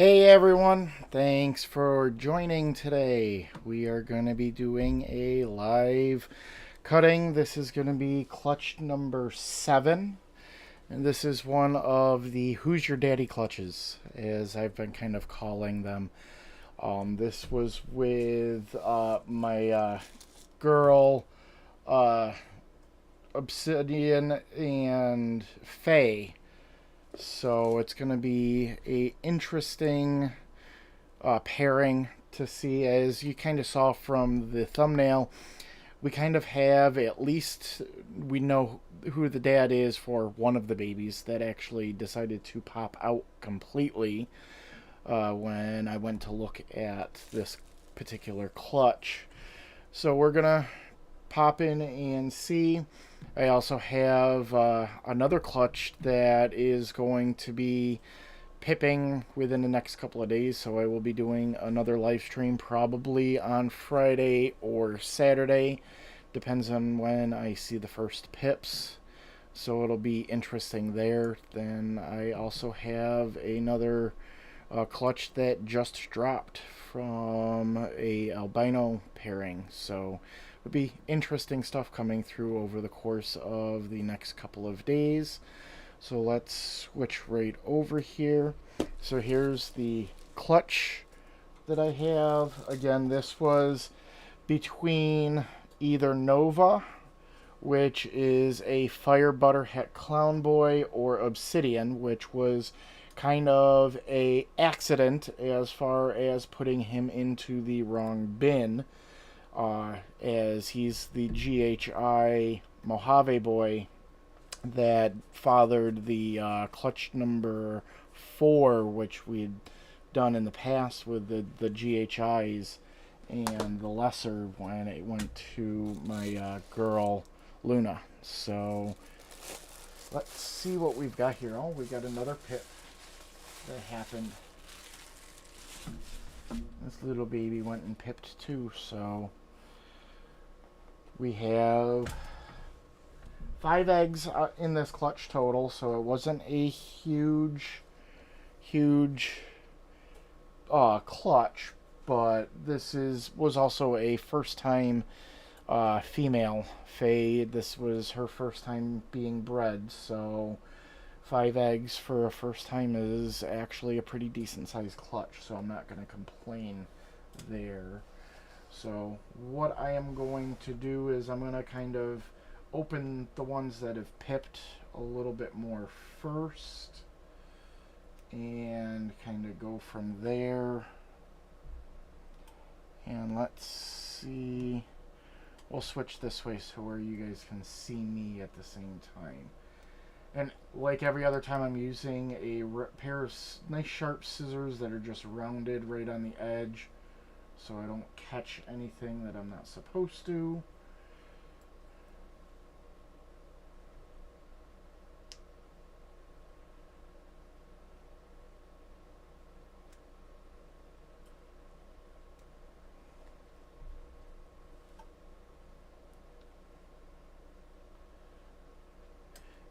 Hey everyone, thanks for joining today. We are going to be doing a live cutting. This is going to be clutch number 7, and this is one of the Who's Your Daddy clutches, as I've been kind of calling them. This was with my girl, uh, Obsidian, and Faye. So it's going to be a interesting pairing to see. As you kind of saw from the thumbnail, we kind of have, at least we know who the dad is for one of the babies that actually decided to pop out completely when I went to look at this particular clutch. So we're going to pop in and see. I also have another clutch that is going to be pipping within the next couple of days, so I will be doing another live stream probably on Friday or Saturday. Depends on when I see the first pips. So it'll be interesting there. Then I also have another clutch that just dropped from a albino pairing. So it'll be interesting stuff coming through over the course of the next couple of days. So let's switch right over here. So here's the clutch that I have. Again, this was between either Nova, which is a Fire Butter Het Clown Boy, or Obsidian, which was kind of a accident as far as putting him into the wrong bin, as he's the GHI Mojave boy that fathered the clutch number 4, which we'd done in the past with the GHIs, and the lesser when it went to my girl Luna. So let's see what we've got here. Oh, we got another pit that happened. This little baby went and pipped too. So we have 5 eggs in this clutch total, so it wasn't a huge clutch, but this was also a first time female Faye. This was her first time being bred, so 5 eggs for a first time is actually a pretty decent sized clutch, so I'm not going to complain there. So what I am going to do is I'm going to kind of open the ones that have pipped a little bit more first and kind of go from there. And let's see, we'll switch this way so where you guys can see me at the same time. And like every other time, I'm using a pair of nice sharp scissors that are just rounded right on the edge, so I don't catch anything that I'm not supposed to.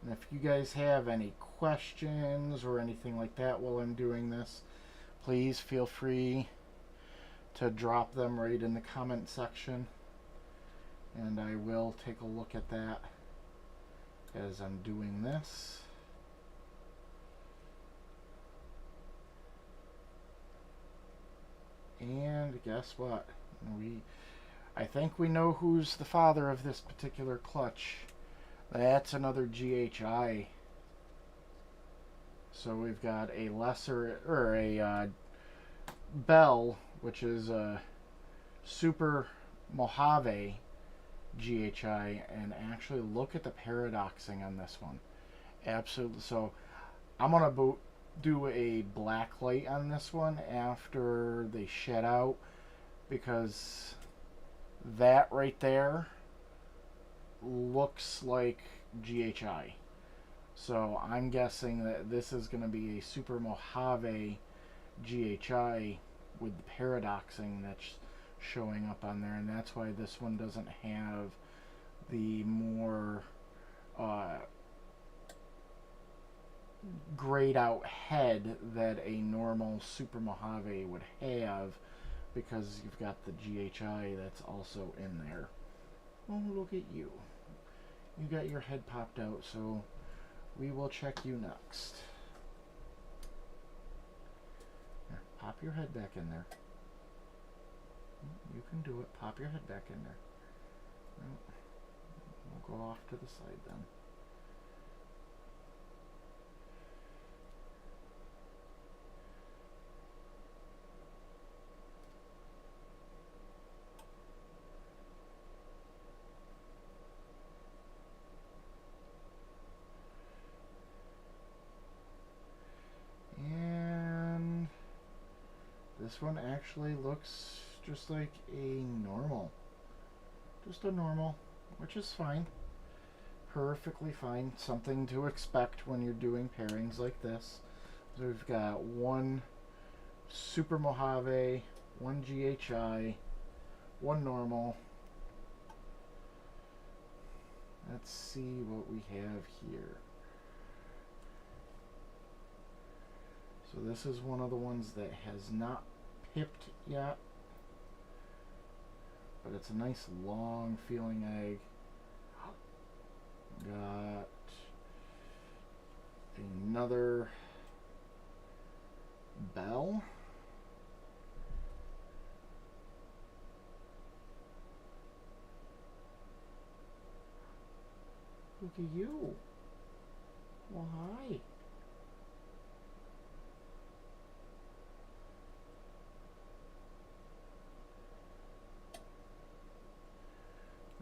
And if you guys have any questions or anything like that while I'm doing this, please feel free to drop them right in the comment section, and I will take a look at that as I'm doing this. And guess what? I think we know who's the father of this particular clutch. That's another GHI. So we've got a lesser, or a Bell, which is a Super Mojave GHI, and actually look at the paradoxing on this one. Absolutely. So I'm gonna do a black light on this one after they shed out, because that right there looks like GHI. So I'm guessing that this is going to be a Super Mojave GHI with the paradoxing that's showing up on there, and that's why this one doesn't have the more grayed out head that a normal Super Mojave would have, because you've got the GHI that's also in there. Oh, look at you. You got your head popped out, so we will check you next. Here, pop your head back in there. You can do it. Pop your head back in there. We'll go off to the side then. And this one actually looks just like a normal. Just a normal, which is fine. Perfectly fine. Something to expect when you're doing pairings like this. So we've got one Super Mojave, one GHI, one normal. Let's see what we have here. So this is one of the ones that has not pipped yet, but it's a nice long feeling egg. Got another bell. Look at you. Well, hi.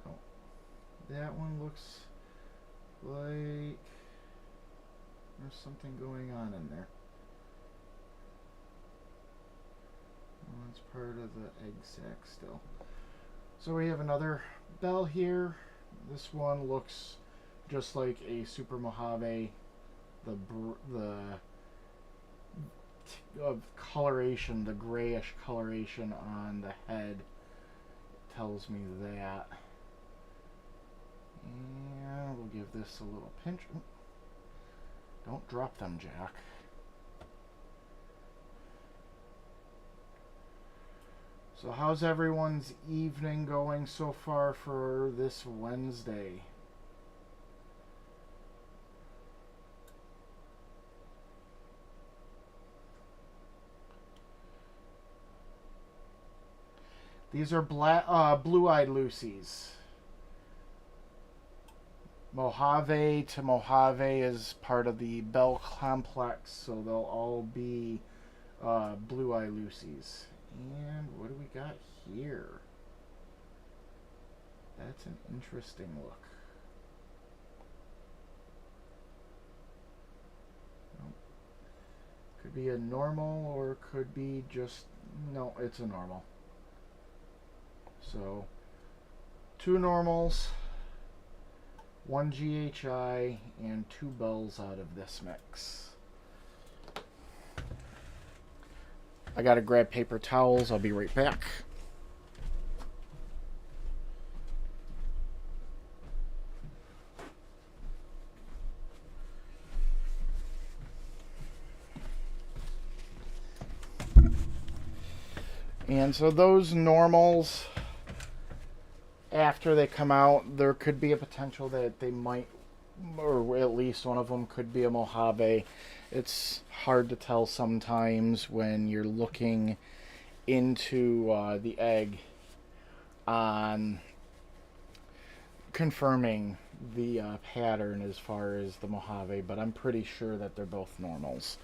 Oh, that one looks like there's something going on in there. Well, that's part of the egg sac still. So we have another bell here. This one looks just like a Super Mojave. The coloration, the grayish coloration on the head tells me that. And we'll give this a little pinch. Don't drop them, Jack. So how's everyone's evening going so far for this Wednesday? These are blue-eyed Lucies. Mojave to Mojave is part of the Bell complex, so they'll all be blue-eyed Lucies. And what do we got here? That's an interesting look. Could be a normal, or could be just... No, it's a normal. So, two normals, one GHI, and two bells out of this mix. I gotta grab paper towels. I'll be right back. And so those normals, after they come out, there could be a potential that they might, or at least one of them could be a Mojave. It's hard to tell sometimes when you're looking into the egg on confirming the pattern as far as the Mojave, but I'm pretty sure that they're both normals.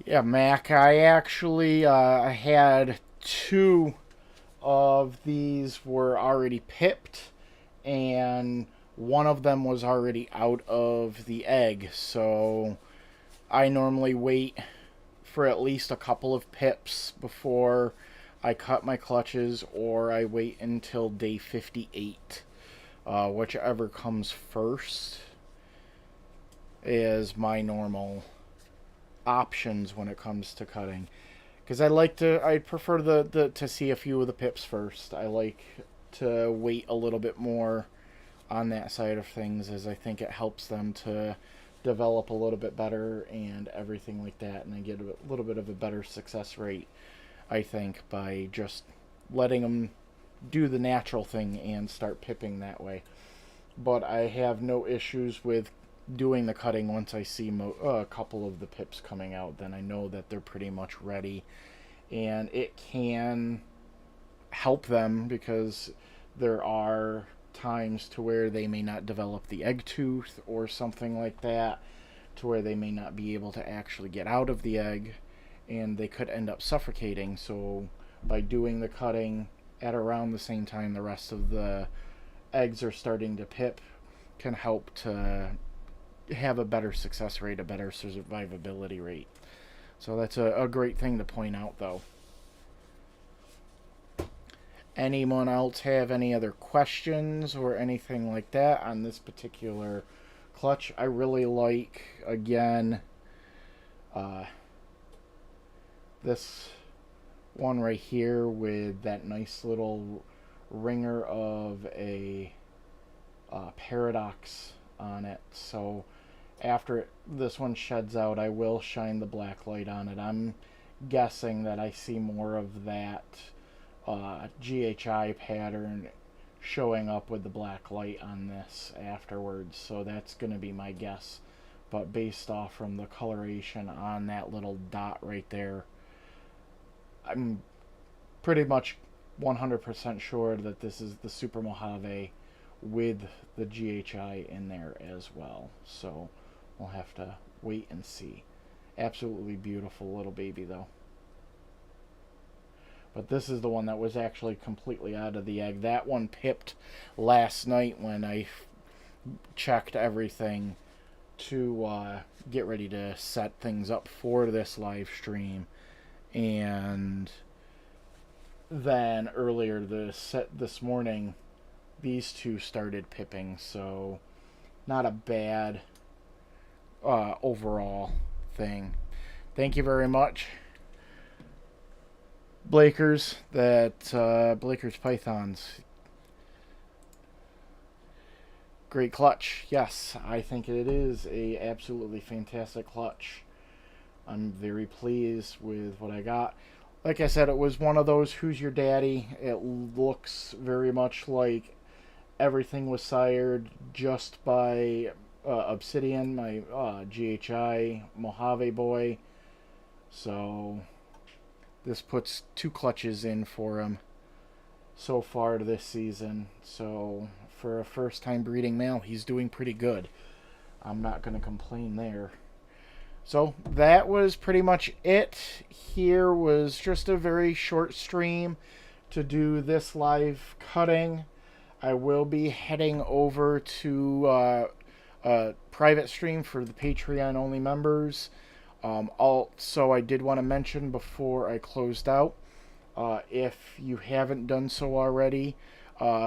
Yeah, Mac, I actually had two of these were already pipped, and one of them was already out of the egg, so I normally wait for at least a couple of pips before I cut my clutches, or I wait until day 58. Whichever comes first is my normal options when it comes to cutting. because I prefer to see a few of the pips first. I like to wait a little bit more on that side of things, as I think it helps them to develop a little bit better and everything like that, and I get a little bit of a better success rate, I think, by just letting them do the natural thing and start pipping that way. But I have no issues with doing the cutting once I see a couple of the pips coming out. Then I know that they're pretty much ready, and it can help them because there are times to where they may not develop the egg tooth or something like that, to where they may not be able to actually get out of the egg, and they could end up suffocating. So by doing the cutting at around the same time the rest of the eggs are starting to pip, can help to have a better success rate, a better survivability rate. So that's a great thing to point out, though. Anyone else have any other questions or anything like that on this particular clutch? I really like, again, this one right here with that nice little ringer of a paradox on it. So after this one sheds out, I will shine the black light on it. I'm guessing that I see more of that GHI pattern showing up with the black light on this afterwards, so that's going to be my guess. But based off from the coloration on that little dot right there, I'm pretty much 100% sure that this is the Super Mojave with the GHI in there as well. So we'll have to wait and see. Absolutely beautiful little baby, though. But this is the one that was actually completely out of the egg. That one pipped last night when I checked everything to get ready to set things up for this live stream. And then earlier this morning, these two started pipping. So not a bad overall thing. Thank you very much, Blakers, Blakers Pythons. Great clutch. Yes, I think it is a absolutely fantastic clutch. I'm very pleased with what I got. Like I said, it was one of those Who's Your Daddy. It looks very much like everything was sired just by Obsidian, my GHI Mojave boy. So this puts 2 clutches in for him so far this season. So for a first-time breeding male, he's doing pretty good. I'm not going to complain there. So that was pretty much it. Here was just a very short stream to do this live cutting. I will be heading over to a private stream for the Patreon only members. Also, I did want to mention before I closed out, if you haven't done so already,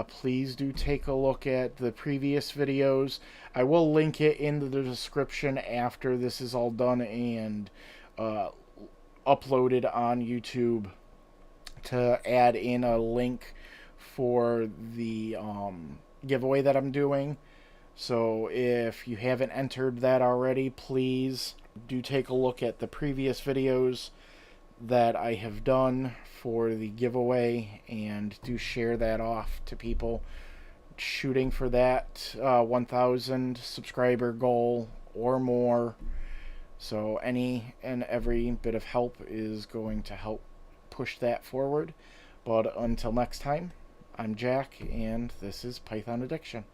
please do take a look at the previous videos. I will link it in the description after this is all done and uploaded on YouTube, to add in a link for the giveaway that I'm doing. So if you haven't entered that already, please do take a look at the previous videos that I have done for the giveaway and do share that off to people shooting for that 1,000 subscriber goal or more. So any and every bit of help is going to help push that forward. But until next time, I'm Jack, and this is Python Addiction.